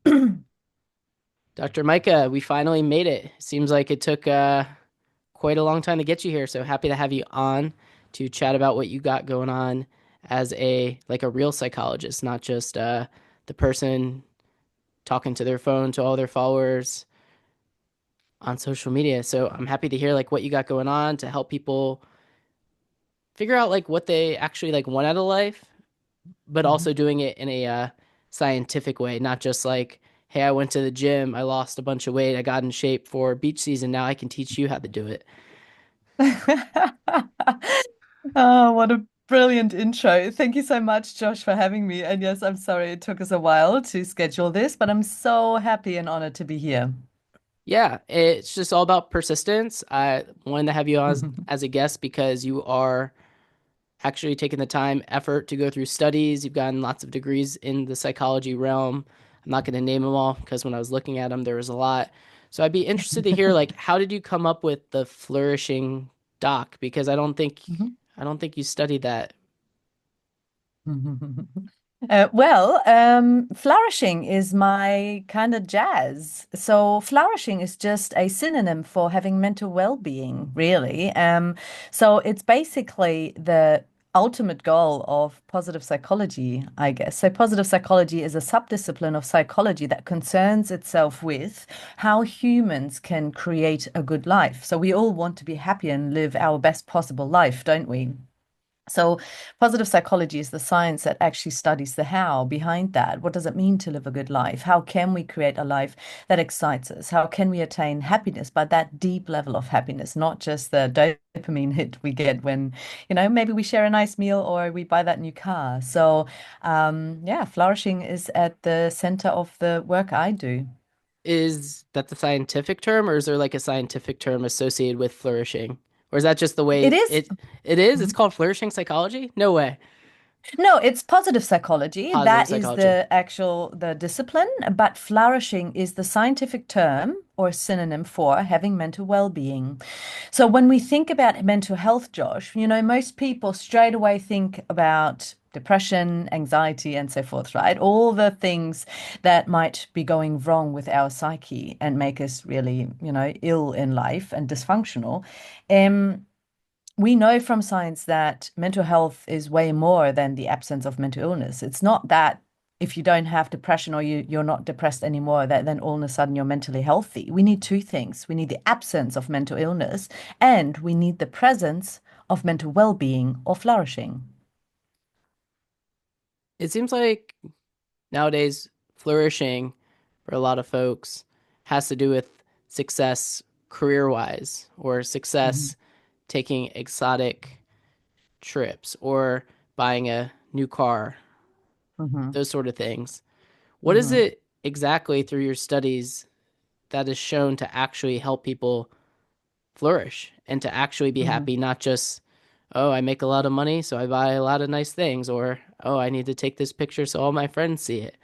Dr. Micah, we finally made it. Seems like it took quite a long time to get you here. So happy to have you on to chat about what you got going on as a real psychologist, not just the person talking to their phone to all their followers on social media. So I'm happy to hear like what you got going on to help people figure out like what they actually like want out of life, but Mhm. also doing it in a scientific way, not just like, hey, I went to the gym, I lost a bunch of weight, I got in shape for beach season. Now I can teach you how to do it. Oh, what a brilliant intro. Thank you so much, Josh, for having me. And yes, I'm sorry it took us a while to schedule this, but I'm so happy and honored to be here. Yeah, it's just all about persistence. I wanted to have you on as a guest because you are actually taking the time, effort to go through studies. You've gotten lots of degrees in the psychology realm. I'm not going to name them all because when I was looking at them, there was a lot. So I'd be interested to hear like how did you come up with the flourishing doc? Because I don't think you studied that. Flourishing is my kind of jazz. So, flourishing is just a synonym for having mental well-being, really. So it's basically the ultimate goal of positive psychology, I guess. So, positive psychology is a subdiscipline of psychology that concerns itself with how humans can create a good life. So, we all want to be happy and live our best possible life, don't we? So, positive psychology is the science that actually studies the how behind that. What does it mean to live a good life? How can we create a life that excites us? How can we attain happiness, but that deep level of happiness, not just the dopamine hit we get when, maybe we share a nice meal or we buy that new car. So, yeah, flourishing is at the center of the work I do. Is that the scientific term, or is there like a scientific term associated with flourishing? Or is that just the It way is. it is? It's called flourishing psychology? No way. No, it's positive psychology. Positive That is psychology. the discipline, but flourishing is the scientific term or synonym for having mental well-being. So when we think about mental health, Josh, most people straight away think about depression, anxiety, and so forth, right? All the things that might be going wrong with our psyche and make us really, ill in life and dysfunctional. Um, we know from science that mental health is way more than the absence of mental illness. It's not that if you don't have depression or you're not depressed anymore, that then all of a sudden you're mentally healthy. We need two things. We need the absence of mental illness and we need the presence of mental well-being or flourishing. It seems like nowadays flourishing for a lot of folks has to do with success career wise or Mhm. success taking exotic trips or buying a new car, Mhm. those sort of things. What is Mhm. it exactly through your studies that is shown to actually help people flourish and to actually be Mhm. happy, not just, oh, I make a lot of money, so I buy a lot of nice things, or, oh, I need to take this picture so all my friends see it?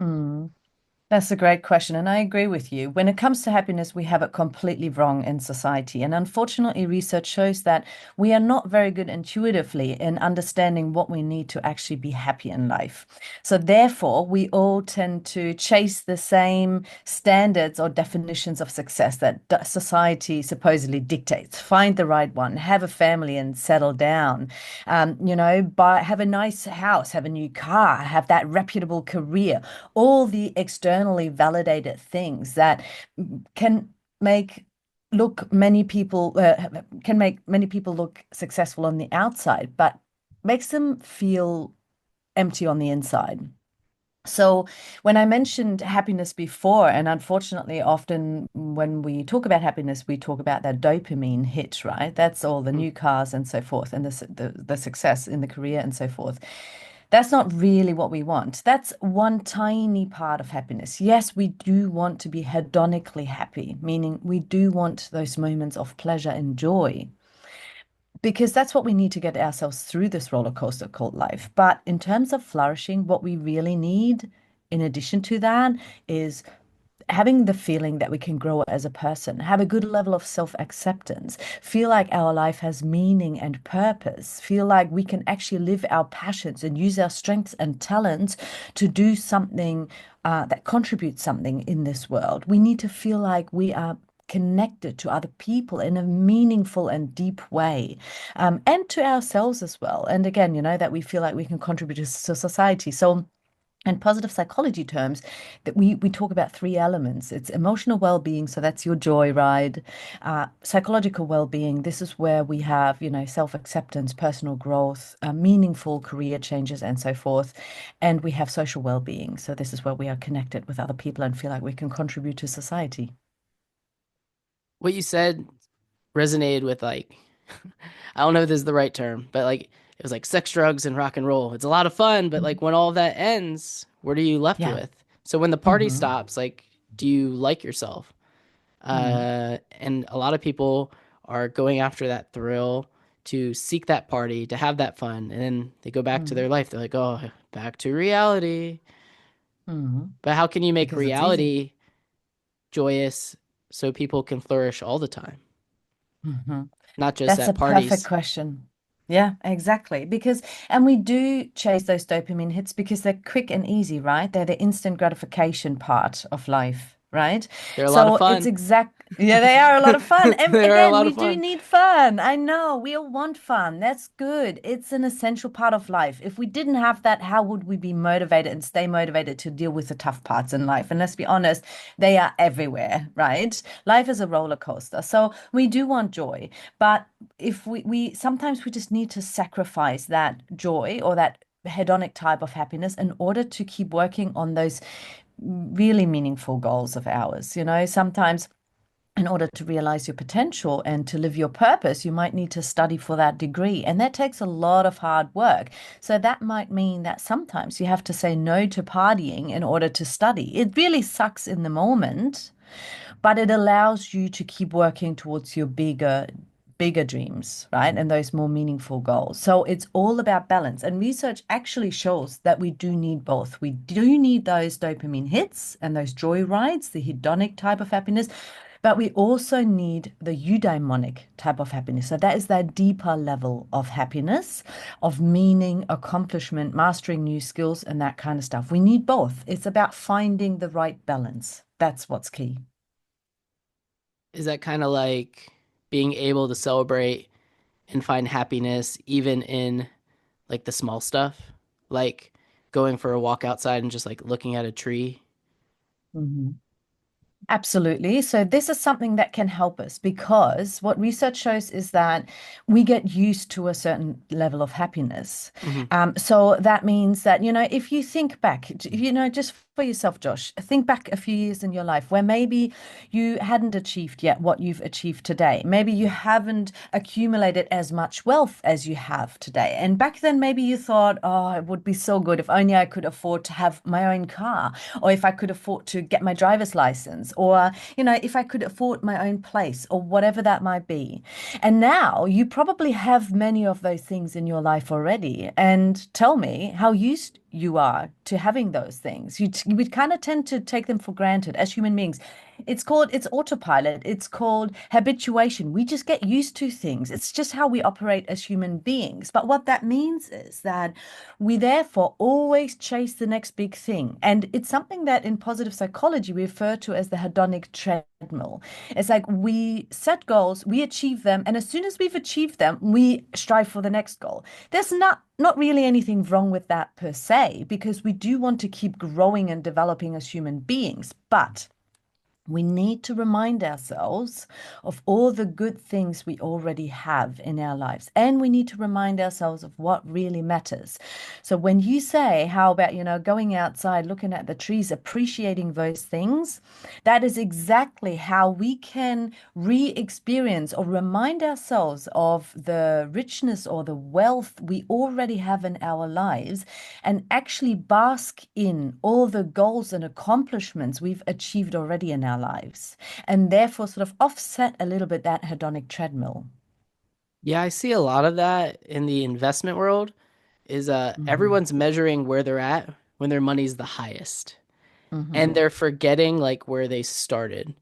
Mm. That's a great question, and I agree with you. When it comes to happiness, we have it completely wrong in society. And unfortunately, research shows that we are not very good intuitively in understanding what we need to actually be happy in life. So, therefore, we all tend to chase the same standards or definitions of success that society supposedly dictates. Find the right one, have a family and settle down, have a nice house, have a new car, have that reputable career, all the externally validated things that can make look many people can make many people look successful on the outside, but makes them feel empty on the inside. So, when I mentioned happiness before, and unfortunately, often when we talk about happiness, we talk about that dopamine hit, right? That's all the Hmm. new cars and so forth, and the success in the career and so forth. That's not really what we want. That's one tiny part of happiness. Yes, we do want to be hedonically happy, meaning we do want those moments of pleasure and joy, because that's what we need to get ourselves through this roller coaster called life. But in terms of flourishing, what we really need, in addition to that, is having the feeling that we can grow as a person, have a good level of self-acceptance, feel like our life has meaning and purpose, feel like we can actually live our passions and use our strengths and talents to do something that contributes something in this world. We need to feel like we are connected to other people in a meaningful and deep way, and to ourselves as well. And again, that we feel like we can contribute to society. So, in positive psychology terms, that we talk about three elements. It's emotional well-being, so that's your joy ride. Psychological well-being, this is where we have, self-acceptance, personal growth, meaningful career changes, and so forth. And we have social well-being, so this is where we are connected with other people and feel like we can contribute to society. What you said resonated with like I don't know if this is the right term, but like it was like sex, drugs, and rock and roll. It's a lot of fun, but like when all of that ends, what are you left Yeah. with? So when the party Hmm. stops, like, do you like yourself? Hmm. And a lot of people are going after that thrill to seek that party, to have that fun, and then they go back to Hmm. their life. They're like, oh, back to reality. Hmm. But how can you make Because it's easy. reality joyous so people can flourish all the time, Hmm. not just That's a at perfect parties? question. Yeah, exactly. And we do chase those dopamine hits because they're quick and easy, right? They're the instant gratification part of life, right? They're a lot of So it's fun. yeah, they are a lot of fun. And They are a again, lot we of do fun. need fun. I know we all want fun. That's good. It's an essential part of life. If we didn't have that, how would we be motivated and stay motivated to deal with the tough parts in life? And let's be honest, they are everywhere, right? Life is a roller coaster. So we do want joy. But if we sometimes we just need to sacrifice that joy or that hedonic type of happiness in order to keep working on those really meaningful goals of ours. Sometimes in order to realize your potential and to live your purpose, you might need to study for that degree. And that takes a lot of hard work. So that might mean that sometimes you have to say no to partying in order to study. It really sucks in the moment, but it allows you to keep working towards your bigger dreams, right? And those more meaningful goals. So it's all about balance. And research actually shows that we do need both. We do need those dopamine hits and those joy rides, the hedonic type of happiness, but we also need the eudaimonic type of happiness. So that is that deeper level of happiness, of meaning, accomplishment, mastering new skills, and that kind of stuff. We need both. It's about finding the right balance. That's what's key. Is that kind of like being able to celebrate and find happiness even in like the small stuff? Like going for a walk outside and just like looking at a tree? Mhm. Absolutely. So this is something that can help us because what research shows is that we get used to a certain level of happiness. Hmm. So that means that, if you think back, just for yourself, Josh, think back a few years in your life where maybe you hadn't achieved yet what you've achieved today. Maybe you haven't accumulated as much wealth as you have today. And back then, maybe you thought, oh, it would be so good if only I could afford to have my own car, or if I could afford to get my driver's license, or, if I could afford my own place, or whatever that might be. And now you probably have many of those things in your life already. And tell me how used you are to having those things. We kind of tend to take them for granted as human beings. It's autopilot. It's called habituation. We just get used to things. It's just how we operate as human beings. But what that means is that we therefore always chase the next big thing. And it's something that in positive psychology we refer to as the hedonic treadmill. It's like we set goals, we achieve them, and as soon as we've achieved them, we strive for the next goal. There's not really anything wrong with that per se, because we do want to keep growing and developing as human beings. But we need to remind ourselves of all the good things we already have in our lives. And we need to remind ourselves of what really matters. So when you say, how about, going outside, looking at the trees, appreciating those things, that is exactly how we can re-experience or remind ourselves of the richness or the wealth we already have in our lives and actually bask in all the goals and accomplishments we've achieved already in our lives, and therefore sort of offset a little bit that hedonic treadmill. Yeah, I see a lot of that in the investment world is Hmm. everyone's measuring where they're at when their money's the highest. and Mm-hmm. they're forgetting like where they started.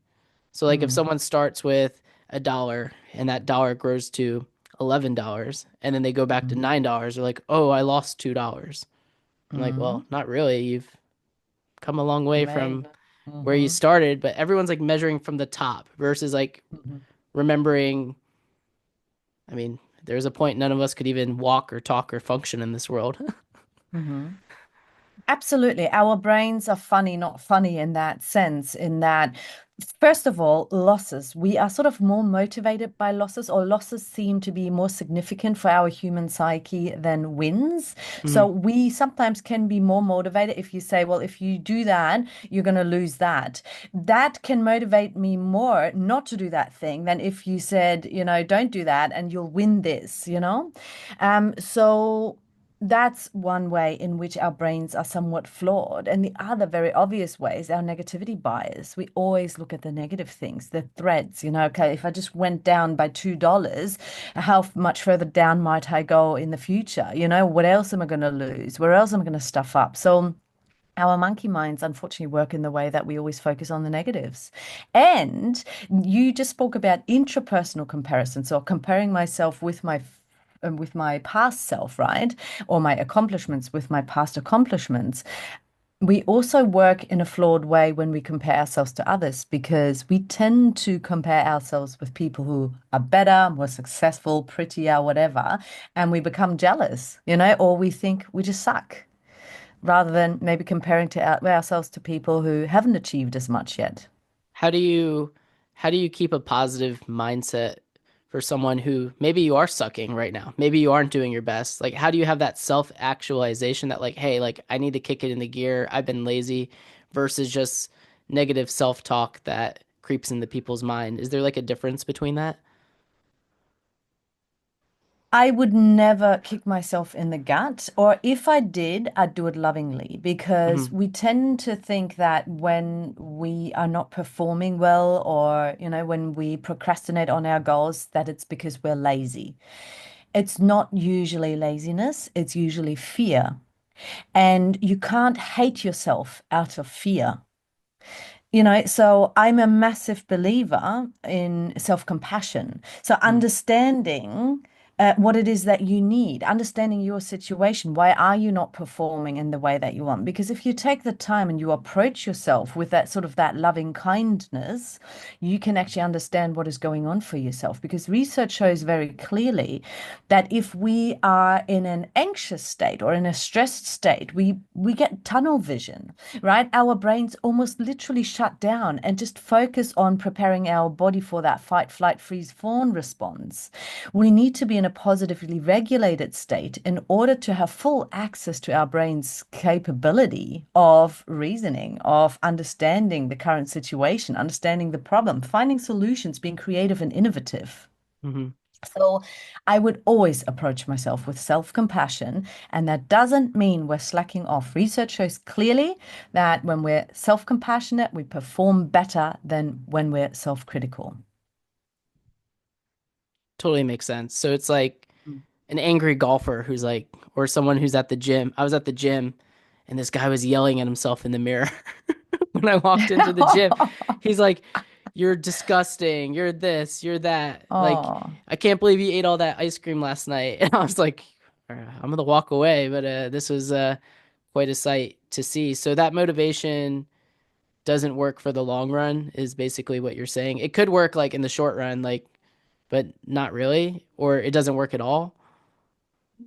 So like if someone starts with $1 and that dollar grows to $11 and then they go back to Mm-hmm. $9, they're like, "Oh, I lost $2." I'm like, Mm-hmm. "Well, not really. You've come a long way May. from where you Mm-hmm. started," but everyone's like measuring from the top versus like Mm-hmm. remembering, I mean, there's a point none of us could even walk or talk or function in this world. Mm-hmm. Absolutely. Our brains are funny, not funny in that sense, in that, first of all, losses. We are sort of more motivated by losses, or losses seem to be more significant for our human psyche than wins. So Mhm. we sometimes can be more motivated if you say, well, if you do that, you're going to lose that. That can motivate me more not to do that thing than if you said, don't do that and you'll win this. So that's one way in which our brains are somewhat flawed. And the other very obvious way is our negativity bias. We always look at the negative things, the threats. Okay, if I just went down by $2, how much further down might I go in the future? What else am I going to lose? Where else am I going to stuff up? So our monkey minds unfortunately work in the way that we always focus on the negatives. And you just spoke about intrapersonal comparison. So comparing myself with my past self, right? Or my accomplishments with my past accomplishments. We also work in a flawed way when we compare ourselves to others because we tend to compare ourselves with people who are better, more successful, prettier, whatever, and we become jealous, or we think we just suck rather than maybe comparing ourselves to people who haven't achieved as much yet. How do you how do you keep a positive mindset for someone who maybe you are sucking right now? Maybe you aren't doing your best. Like how do you have that self-actualization that like, hey, like I need to kick it into gear. I've been lazy versus just negative self-talk that creeps into people's mind. Is there like a difference between that? I would never kick myself in the gut, or if I did, I'd do it lovingly because Hmm. we tend to think that when we are not performing well or, when we procrastinate on our goals, that it's because we're lazy. It's not usually laziness, it's usually fear. And you can't hate yourself out of fear. So I'm a massive believer in self-compassion. So understanding what it is that you need, understanding your situation. Why are you not performing in the way that you want? Because if you take the time and you approach yourself with that sort of that loving kindness, you can actually understand what is going on for yourself. Because research shows very clearly that if we are in an anxious state or in a stressed state, we get tunnel vision, right? Our brains almost literally shut down and just focus on preparing our body for that fight, flight, freeze, fawn response. We need to be in a positively regulated state in order to have full access to our brain's capability of reasoning, of understanding the current situation, understanding the problem, finding solutions, being creative and innovative. Hmm. So I would always approach myself with self-compassion, and that doesn't mean we're slacking off. Research shows clearly that when we're self-compassionate, we perform better than when we're self-critical. Totally makes sense. So it's like an angry golfer who's like, or someone who's at the gym. I was at the gym and this guy was yelling at himself in the mirror when I walked into the gym. He's like, "You're disgusting. You're this, you're that. Like, Oh, I can't believe you ate all that ice cream last night." And I was like, I'm gonna walk away, but this was quite a sight to see. So that motivation doesn't work for the long run, is basically what you're saying. It could work like in the short run, like, but not really, or it doesn't work at all.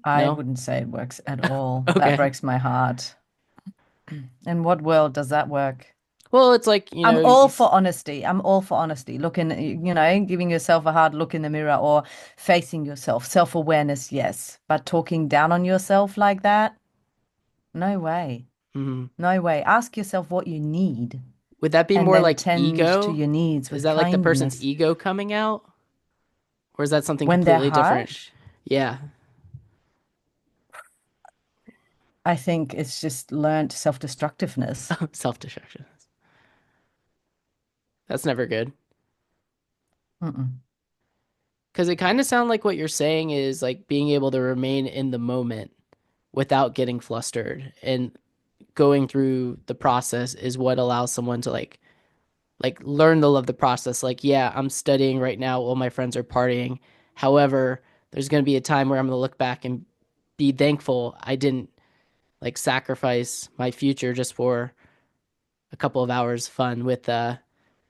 I No? wouldn't say it works at all. That Okay. breaks my heart. In what world does that work? Well, it's like, I'm all for honesty. I'm all for honesty. Looking, giving yourself a hard look in the mirror or facing yourself. Self-awareness, yes. But talking down on yourself like that, no way. mhm. No way. Ask yourself what you need Would that be and more then like tend to ego? your needs Is with that like the person's kindness. ego coming out? Or is that something When they're completely different? harsh, Yeah. I think it's just learned self-destructiveness. Self-destruction. That's never good. Mm-mm. Because it kind of sounds like what you're saying is like being able to remain in the moment without getting flustered. And going through the process is what allows someone to learn to love the process. Like, yeah, I'm studying right now while my friends are partying. However, there's going to be a time where I'm going to look back and be thankful I didn't like sacrifice my future just for a couple of hours fun with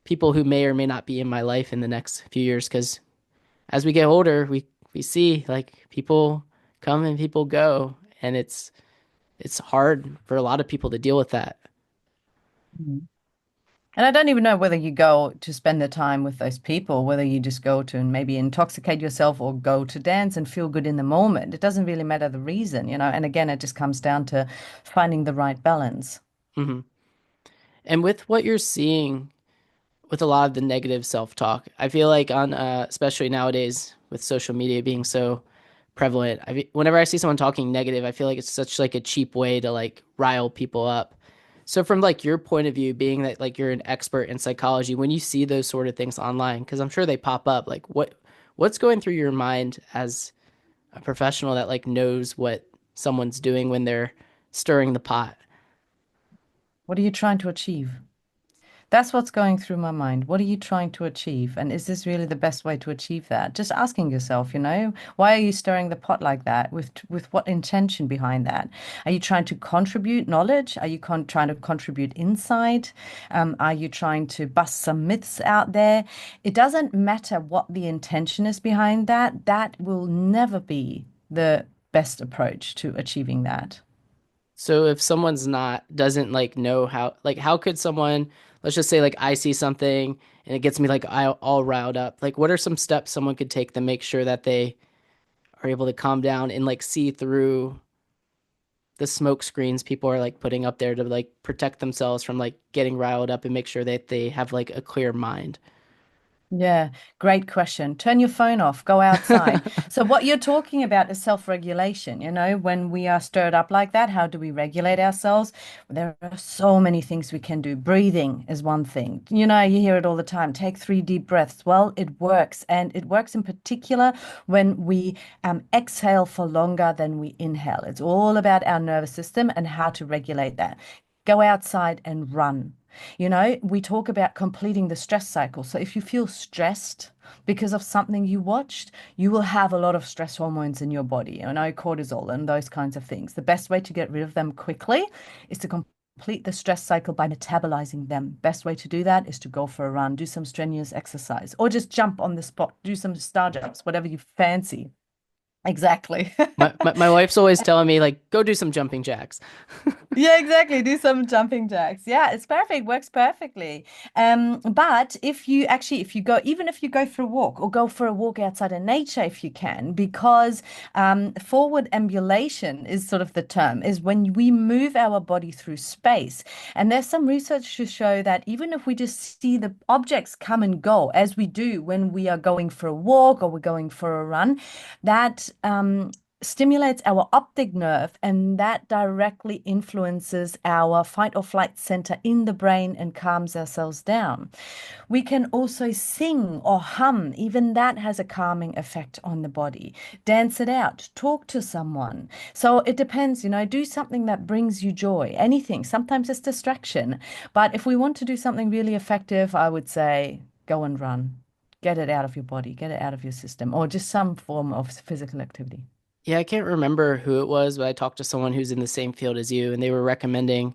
people who may or may not be in my life in the next few years. Because as we get older, we see like people come and people go, and it's hard for a lot of people to deal with that. Mhm. And I don't even know whether you go to spend the time with those people, whether you just go to and maybe intoxicate yourself or go to dance and feel good in the moment. It doesn't really matter the reason, you know. And again, it just comes down to finding the right balance. Hmm. And with what you're seeing with a lot of the negative self-talk, I feel like on especially nowadays with social media being so prevalent, whenever I see someone talking negative, I feel like it's such like a cheap way to like rile people up. So from like your point of view, being that like you're an expert in psychology, when you see those sort of things online, because I'm sure they pop up, like what's going through your mind as a professional that like knows what someone's doing when they're stirring the pot? What are you trying to achieve? That's what's going through my mind. What are you trying to achieve? And is this really the best way to achieve that? Just asking yourself, you know, why are you stirring the pot like that? With what intention behind that? Are you trying to contribute knowledge? Are you trying to contribute insight? Are you trying to bust some myths out there? It doesn't matter what the intention is behind that. That will never be the best approach to achieving that. So if someone's not doesn't like know how like how could someone, let's just say like I see something and it gets me like all riled up. Like what are some steps someone could take to make sure that they are able to calm down and like see through the smoke screens people are like putting up there to like protect themselves from like getting riled up and make sure that they have like a clear mind? Yeah, great question. Turn your phone off, go outside. So, what you're talking about is self-regulation. You know, when we are stirred up like that, how do we regulate ourselves? There are so many things we can do. Breathing is one thing. You know, you hear it all the time. Take 3 deep breaths. Well, it works. And it works in particular when we exhale for longer than we inhale. It's all about our nervous system and how to regulate that. Go outside and run. You know, we talk about completing the stress cycle. So if you feel stressed because of something you watched, you will have a lot of stress hormones in your body, you know, cortisol and those kinds of things. The best way to get rid of them quickly is to complete the stress cycle by metabolizing them. Best way to do that is to go for a run, do some strenuous exercise, or just jump on the spot, do some star jumps, whatever you fancy. Exactly. My wife's always telling me like go do some jumping jacks. Yeah, exactly. Do some jumping jacks. Yeah, it's perfect. Works perfectly. But if you go, even if you go for a walk or go for a walk outside in nature, if you can, because forward ambulation is sort of the term, is when we move our body through space. And there's some research to show that even if we just see the objects come and go, as we do when we are going for a walk or we're going for a run, that stimulates our optic nerve, and that directly influences our fight or flight center in the brain and calms ourselves down. We can also sing or hum, even that has a calming effect on the body. Dance it out, talk to someone. So it depends, you know, do something that brings you joy, anything. Sometimes it's distraction. But if we want to do something really effective, I would say go and run. Get it out of your body, get it out of your system, or just some form of physical activity. Yeah, I can't remember who it was, but I talked to someone who's in the same field as you, and they were recommending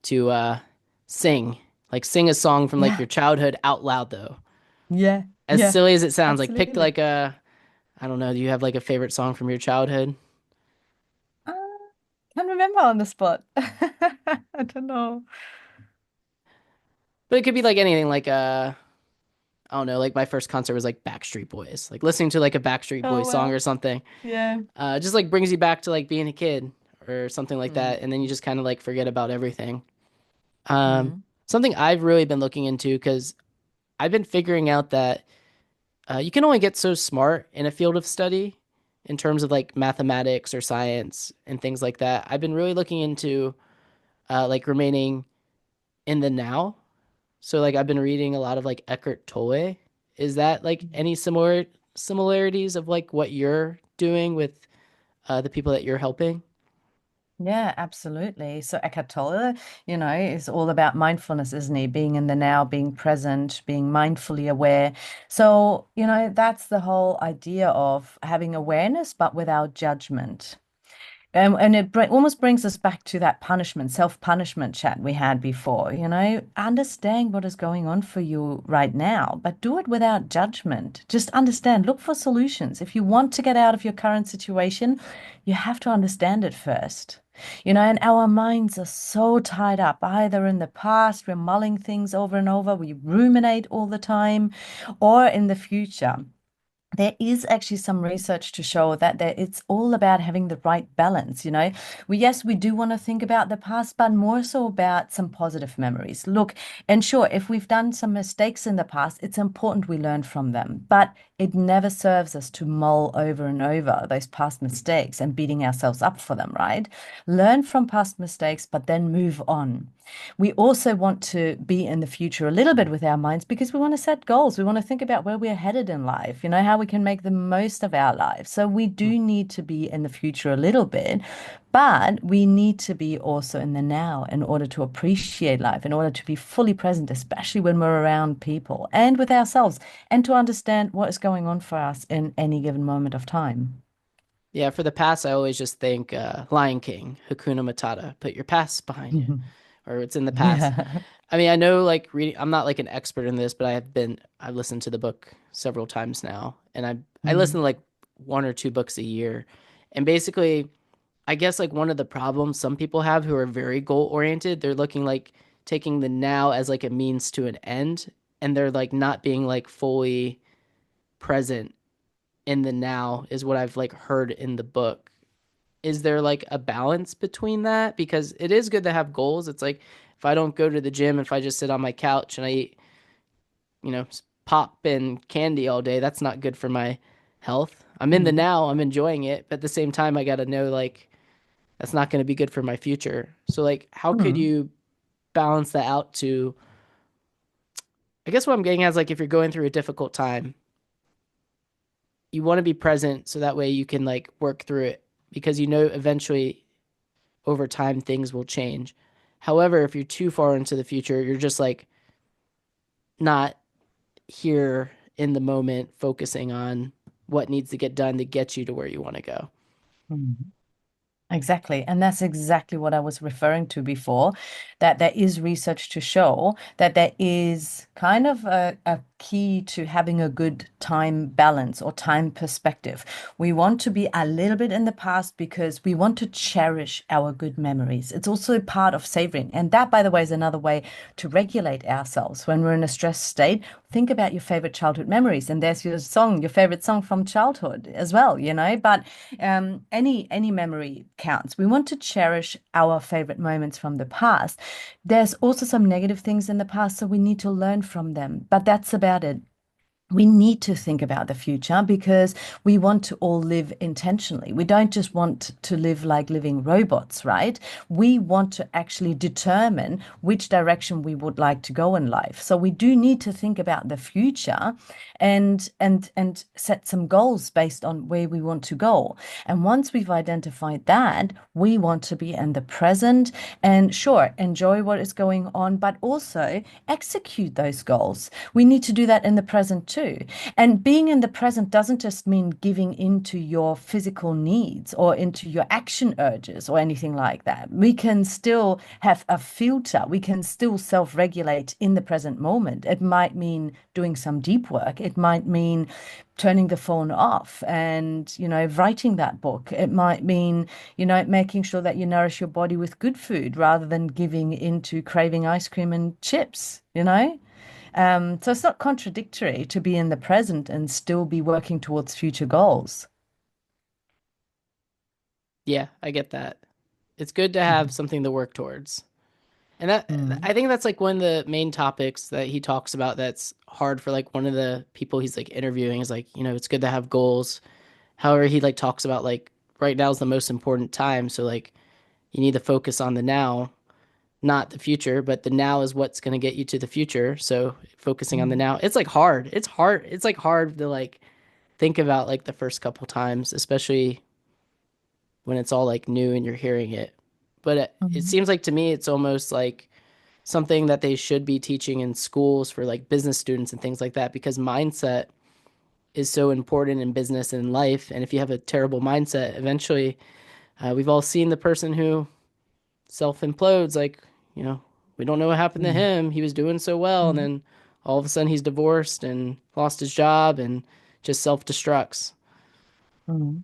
to sing, like sing a song from like Yeah, your childhood out loud though. yeah, As yeah, silly as it sounds, like pick absolutely. like a, I don't know, do you have like a favorite song from your childhood? Uh, can't remember on the spot. I don't know. But it could be like anything, like I don't know, like my first concert was like Backstreet Boys, like listening to like a Backstreet Oh Boys song or well. something. Yeah. Just like brings you back to like being a kid or something like Mm, that, and then you just kind of like forget about everything. Um, mm, Something I've really been looking into because I've been figuring out that you can only get so smart in a field of study in terms of like mathematics or science and things like that. I've been really looking into like remaining in the now. So like I've been reading a lot of like Eckhart Tolle. Is that like mm. any similarities of like what you're doing with the people that you're helping? Yeah, absolutely. So Eckhart Tolle, is all about mindfulness, isn't he? Being in the now, being present, being mindfully aware. So, that's the whole idea of having awareness, but without judgment. And it almost brings us back to that punishment, self-punishment chat we had before. Understand what is going on for you right now, but do it without judgment. Just understand, look for solutions. If you want to get out of your current situation, you have to understand it first. And our minds are so tied up, either in the past, we're mulling things over and over, we ruminate all the time, or in the future. There is actually some research to show that it's all about having the right balance. Yes, we do want to think about the past, but more so about some positive memories. Look, and sure, if we've done some mistakes in the past, it's important we learn from them, but it never serves us to mull over and over those past mistakes and beating ourselves up for them, right? Learn from past mistakes, but then move on. We also want to be in the future a little bit with our minds because we want to set goals. We want to think about where we're headed in life, how we can make the most of our lives. So we do need to be in the future a little bit, but we need to be also in the now in order to appreciate life, in order to be fully present, especially when we're around people and with ourselves, and to understand what is going on for us in any given moment of time. Yeah, for the past, I always just think Lion King, Hakuna Matata, put your past behind you, or it's in the past. Yeah. I mean, I know like reading, I'm not like an expert in this, but I've listened to the book several times now, and I listen Mm, to like one or two books a year. And basically, I guess like one of the problems some people have who are very goal oriented, they're looking like taking the now as like a means to an end, and they're like not being like fully present in the now is what I've like heard in the book. Is there like a balance between that? Because it is good to have goals. It's like if I don't go to the gym, if I just sit on my couch and I eat, you know, pop and candy all day, that's not good for my health. I'm in the mm, now, I'm enjoying it, but at the same time, I got to know like that's not going to be good for my future. So, like, how could mm, you balance that out to, I guess what I'm getting at is like if you're going through a difficult time, you want to be present so that way you can like work through it because you know eventually over time things will change. However, if you're too far into the future, you're just like not here in the moment focusing on what needs to get done to get you to where you want to go. mm. Exactly. And that's exactly what I was referring to before, that there is research to show that there is kind of a key to having a good time balance or time perspective. We want to be a little bit in the past because we want to cherish our good memories. It's also part of savoring. And that, by the way, is another way to regulate ourselves when we're in a stressed state. Think about your favorite childhood memories. And there's your song, your favorite song from childhood as well, But any memory counts. We want to cherish our favorite moments from the past. There's also some negative things in the past, so we need to learn from them. But that's about it. We need to think about the future because we want to all live intentionally. We don't just want to live like living robots, right? We want to actually determine which direction we would like to go in life. So we do need to think about the future and set some goals based on where we want to go. And once we've identified that, we want to be in the present and sure, enjoy what is going on, but also execute those goals. We need to do that in the present too. And being in the present doesn't just mean giving into your physical needs or into your action urges or anything like that. We can still have a filter. We can still self-regulate in the present moment. It might mean doing some deep work. It might mean turning the phone off and, writing that book. It might mean, making sure that you nourish your body with good food rather than giving into craving ice cream and chips. So it's not contradictory to be in the present and still be working towards future goals. Yeah, I get that. It's good to have something to work towards. And that Mm, I think that's like one of the main topics that he talks about that's hard for like one of the people he's like interviewing is like, it's good to have goals. However, he like talks about like right now is the most important time, so like you need to focus on the now, not the future, but the now is what's going to get you to the future. So focusing on the mm. now. It's like hard. It's hard. It's like hard to like think about like the first couple times, especially when it's all like new and you're hearing it. But it Mhm. seems like to me it's almost like something that they should be teaching in schools for like business students and things like that because mindset is so important in business and life. And if you have a terrible mindset, eventually, we've all seen the person who self implodes. Like, you know, we don't know what happened to Mhm. him. He was doing so well, and Mhm. then all of a sudden he's divorced and lost his job and just self destructs. Mhm.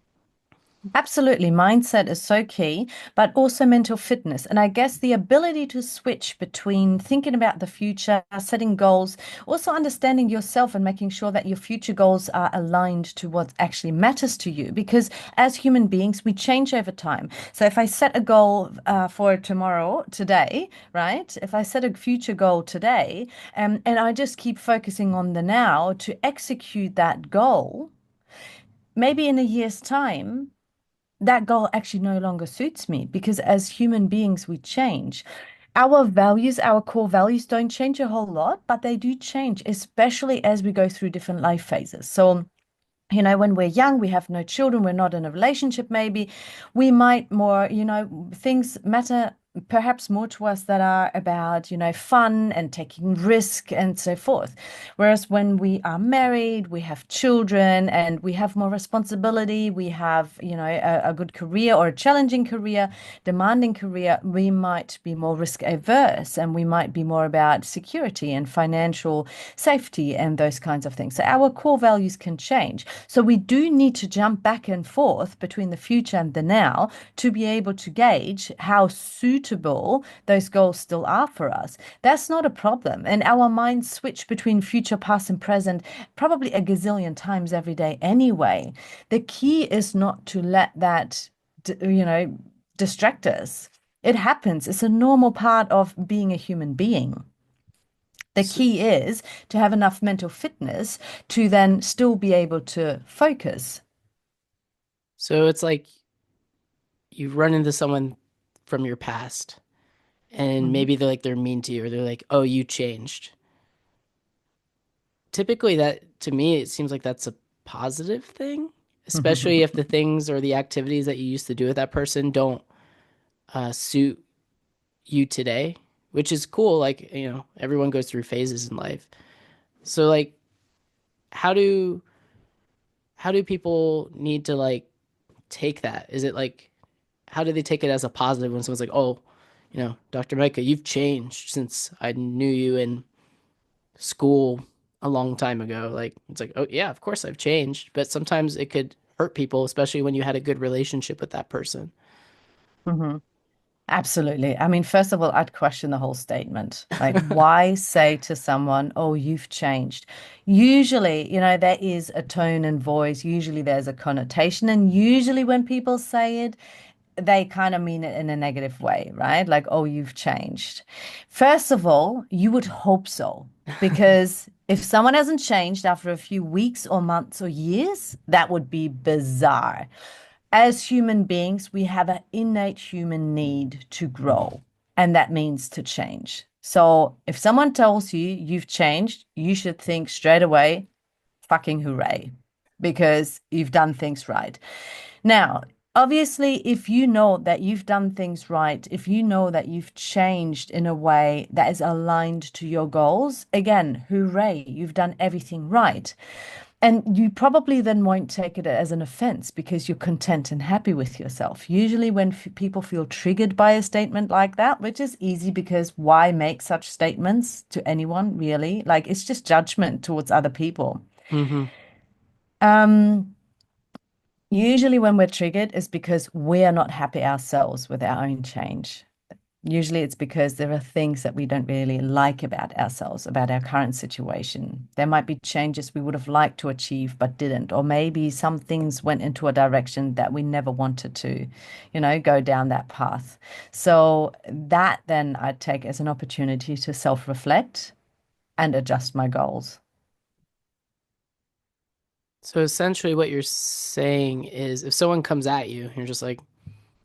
Absolutely. Mindset is so key, but also mental fitness. And I guess the ability to switch between thinking about the future, setting goals, also understanding yourself and making sure that your future goals are aligned to what actually matters to you. Because as human beings, we change over time. So if I set a goal for tomorrow, today, right? If I set a future goal today, and I just keep focusing on the now to execute that goal, maybe in a year's time, that goal actually no longer suits me because as human beings, we change. Our values, our core values don't change a whole lot, but they do change, especially as we go through different life phases. So, when we're young, we have no children, we're not in a relationship, maybe we might more, things matter perhaps more to us that are about, fun and taking risk and so forth. Whereas when we are married, we have children and we have more responsibility, we have, a good career or a challenging career, demanding career, we might be more risk averse and we might be more about security and financial safety and those kinds of things. So our core values can change. So we do need to jump back and forth between the future and the now to be able to gauge how suitable those goals still are for us. That's not a problem. And our minds switch between future, past, and present probably a gazillion times every day anyway. The key is not to let that, distract us. It happens. It's a normal part of being a human being. The So, key is to have enough mental fitness to then still be able to focus. so it's like you run into someone from your past and Mhm. maybe they're mean to you or they're like, "Oh, you changed." Typically that to me it seems like that's a positive thing, especially if the things or the activities that you used to do with that person don't suit you today, which is cool. Like, everyone goes through phases in life. So like how do how do people need to like take that? Is it like how do they take it as a positive when someone's like, "Oh, Dr. Micah, you've changed since I knew you in school a long time ago." Like it's like, "Oh, yeah, of course I've changed." But sometimes it could hurt people, especially when you had a good relationship with that person. Mhm. Absolutely. I mean, first of all, I'd question the whole statement. Like, why say to someone, oh, you've changed? Usually, there is a tone and voice. Usually there's a connotation. And usually when people say it, they kind of mean it in a negative way, right? Like, oh, you've changed. First of all, you would hope so, because if someone hasn't changed after a few weeks or months or years, that would be bizarre. As human beings, we have an innate human need to grow, and that means to change. So if someone tells you you've changed, you should think straight away, fucking hooray, because you've done things right. Now, obviously, if you know that you've done things right, if you know that you've changed in a way that is aligned to your goals, again, hooray, you've done everything right. And you probably then won't take it as an offense because you're content and happy with yourself. Usually, when people feel triggered by a statement like that, which is easy because why make such statements to anyone, really? Like, it's just judgment towards other people. Hmm. Um, Usually, when we're triggered, is because we are not happy ourselves with our own change. Usually, it's because there are things that we don't really like about ourselves, about our current situation. There might be changes we would have liked to achieve but didn't, or maybe some things went into a direction that we never wanted to, go down that path. So, that then I'd take as an opportunity to self-reflect and adjust my goals. So essentially what you're saying is if someone comes at you, you're just like,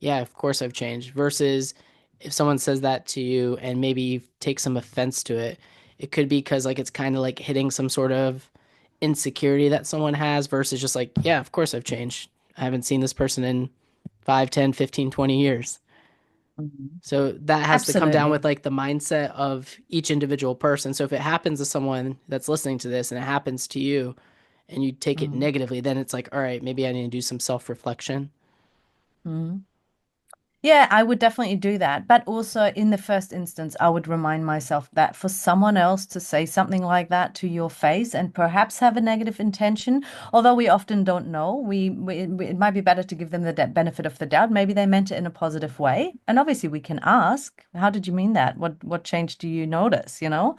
"Yeah, of course I've changed," versus if someone says that to you and maybe you take some offense to it, it could be because like it's kind of like hitting some sort of insecurity that someone has versus just like, "Yeah, of course I've changed. I haven't seen this person in 5, 10, 15, 20 years." Mhm. So that has to come down with Absolutely. like the mindset of each individual person. So if it happens to someone that's listening to this and it happens to you and you take it Mhm. negatively, then it's like, all right, maybe I need to do some self-reflection. Mhm. Yeah, I would definitely do that. But also, in the first instance, I would remind myself that for someone else to say something like that to your face and perhaps have a negative intention, although we often don't know, it might be better to give them the benefit of the doubt. Maybe they meant it in a positive way. And obviously, we can ask, how did you mean that? What change do you notice, you know?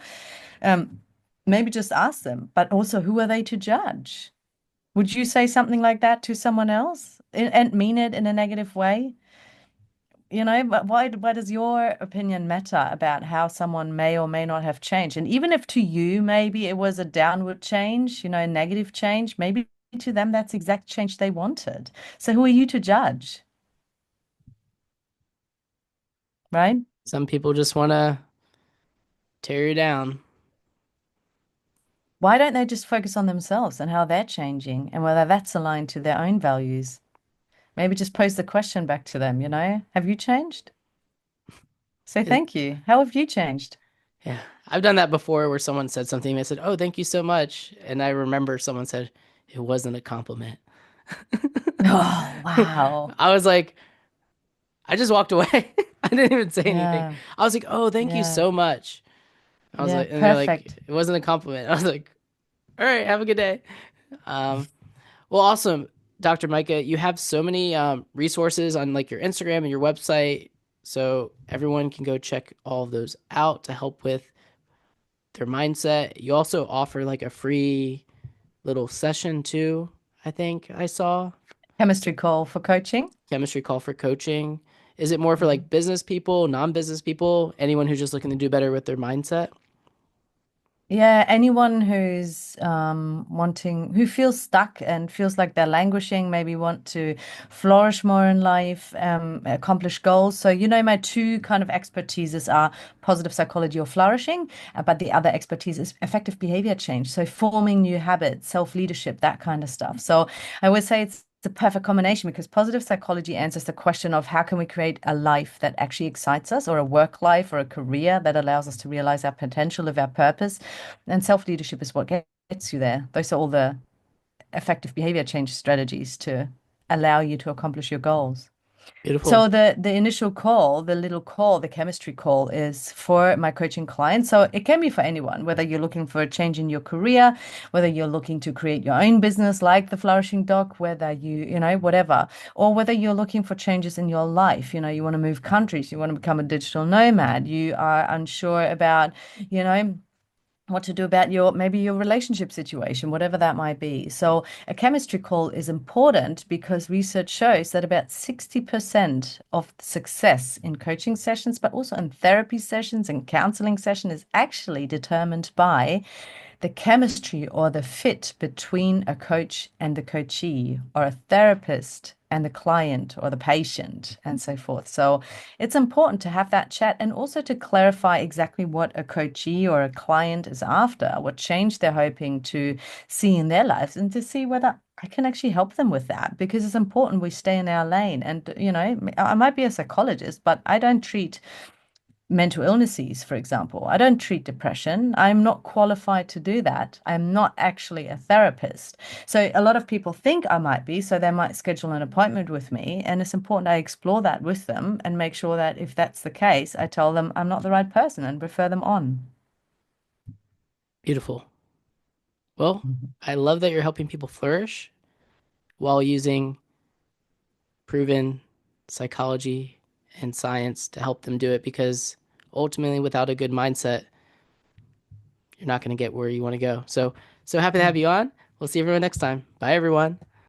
Um, Maybe just ask them. But also, who are they to judge? Would you say something like that to someone else and mean it in a negative way? You know, but why does your opinion matter about how someone may or may not have changed? And even if to you maybe it was a downward change, you know, a negative change, maybe to them that's the exact change they wanted. So who are you to judge, right? Some people just want to tear you down. Why don't they just focus on themselves and how they're changing and whether that's aligned to their own values? Maybe just pose the question back to them, you know, have you changed? Say It, thank you. How have you changed? yeah. I've done that before where someone said something. I said, "Oh, thank you so much." And I remember someone said, "It wasn't a compliment." Oh, wow. I was like, I just walked away. I didn't even say anything. Yeah. I was like, "Oh, thank you Yeah. so much." I was Yeah. like, and they're like, Perfect. "It wasn't a compliment." I was like, "All right, have a good day." Um, well, awesome, Dr. Micah. You have so many resources on like your Instagram and your website, so everyone can go check all of those out to help with their mindset. You also offer like a free little session too. I think I saw Chemistry call for coaching. chemistry call for coaching. Is it more for Mhm. like business people, non-business people, anyone who's just looking to do better with their mindset? Yeah, anyone who's who feels stuck and feels like they're languishing, maybe want to flourish more in life, accomplish goals. So, you know, my two kind of expertises are positive psychology or flourishing, but the other expertise is effective behavior change. So, forming new habits, self-leadership, that kind of stuff. So, I would say it's the perfect combination because positive psychology answers the question of how can we create a life that actually excites us, or a work life or a career that allows us to realize our potential, live our purpose. And self-leadership is what gets you there. Those are all the effective behavior change strategies to allow you to accomplish your goals. Beautiful. So the initial call, the little call, the chemistry call is for my coaching clients. So it can be for anyone, whether you're looking for a change in your career, whether you're looking to create your own business like the Flourishing Doc, whether you know, whatever, or whether you're looking for changes in your life. You know, you want to move countries, you want to become a digital nomad, you are unsure about, you know, what to do about your maybe your relationship situation, whatever that might be. So a chemistry call is important because research shows that about 60% of success in coaching sessions, but also in therapy sessions and counseling session is actually determined by the chemistry or the fit between a coach and the coachee, or a therapist and the client or the patient, and so forth. So it's important to have that chat and also to clarify exactly what a coachee or a client is after, what change they're hoping to see in their lives, and to see whether I can actually help them with that, because it's important we stay in our lane. And, you know, I might be a psychologist, but I don't treat mental illnesses, for example. I don't treat depression. I'm not qualified to do that. I'm not actually a therapist. So a lot of people think I might be, so they might schedule an appointment with me. And it's important I explore that with them and make sure that if that's the case, I tell them I'm not the right person and refer them on. Beautiful. Well, Mhm. I love that you're helping people flourish while using proven psychology and science to help them do it because ultimately without a good mindset, you're not going to get where you want to go. So happy to have you on. We'll see everyone next time. Bye everyone.